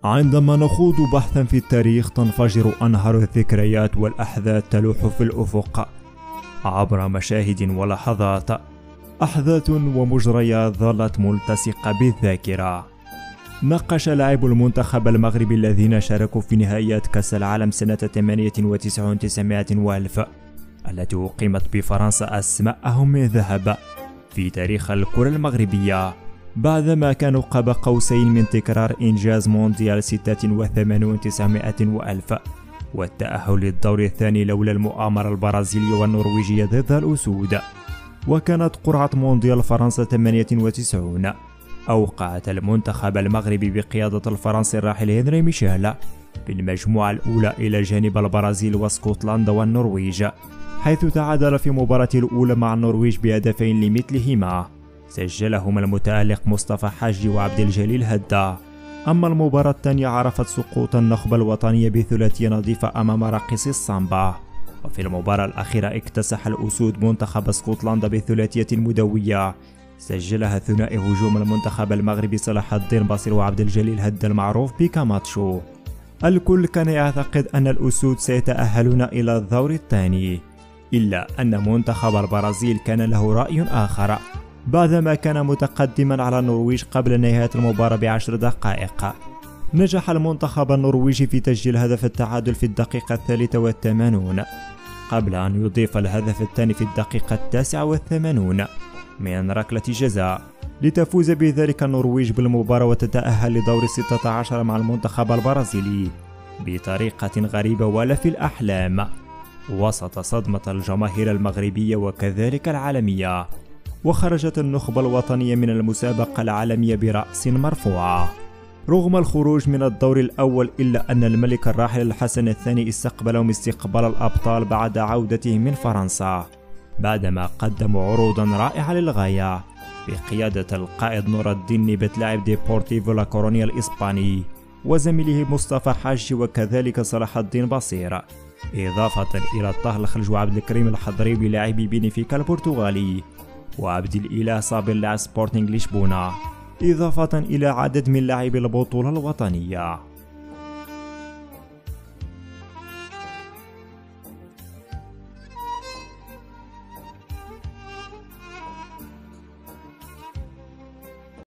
عندما نخوض بحثا في التاريخ تنفجر أنهار الذكريات والأحداث تلوح في الأفق عبر مشاهد ولحظات، أحداث ومجريات ظلت ملتصقة بالذاكرة. ناقش لاعبو المنتخب المغربي الذين شاركوا في نهائيات كأس العالم سنة 98 900 و1000 التي أقيمت بفرنسا أسماءهم من ذهب في تاريخ الكرة المغربية، بعدما كانوا قاب قوسين من تكرار إنجاز مونديال 86 900 و1000 والتأهل للدور الثاني لولا المؤامرة البرازيلية والنرويجية ضد الأسود. وكانت قرعة مونديال فرنسا 98 أوقعت المنتخب المغربي بقيادة الفرنسي الراحل هنري ميشيل في المجموعة الأولى إلى جانب البرازيل واسكتلندا والنرويج، حيث تعادل في مباراته الأولى مع النرويج بهدفين لمثلهما سجلهما المتألق مصطفى حاجي وعبد الجليل هدا. أما المباراة الثانية عرفت سقوط النخبة الوطنية بثلاثية نظيفة أمام راقصي السامبا. وفي المباراة الأخيرة اكتسح الأسود منتخب اسكتلندا بثلاثية مدوية سجلها ثنائي هجوم المنتخب المغربي صلاح الدين بصير وعبد الجليل هدا المعروف بكاماتشو. الكل كان يعتقد أن الأسود سيتأهلون إلى الدور الثاني، إلا أن منتخب البرازيل كان له رأي آخر بعدما كان متقدما على النرويج قبل نهاية المباراة ب10 دقائق. نجح المنتخب النرويجي في تسجيل هدف التعادل في الدقيقة 83 قبل أن يضيف الهدف الثاني في الدقيقة 89 من ركلة جزاء لتفوز بذلك النرويج بالمباراة وتتأهل لدور 16 مع المنتخب البرازيلي بطريقة غريبة ولا في الأحلام وسط صدمة الجماهير المغربية وكذلك العالمية. وخرجت النخبة الوطنية من المسابقة العالمية برأس مرفوعة رغم الخروج من الدور الأول، إلا أن الملك الراحل الحسن الثاني استقبلهم استقبال الأبطال بعد عودتهم من فرنسا، بعدما قدموا عروضا رائعة للغاية بقيادة القائد نور الدين نيبت لاعب ديبورتيفو لا كورونيا الإسباني وزميله مصطفى حاجي وكذلك صلاح الدين بصير، إضافة إلى طه الخلج وعبد الكريم الحضريبي لاعبي بنفيكا البرتغالي وعبد الإله صابر لاعب سبورتينغ لشبونة، إضافة إلى عدد من لاعبي البطولة الوطنية.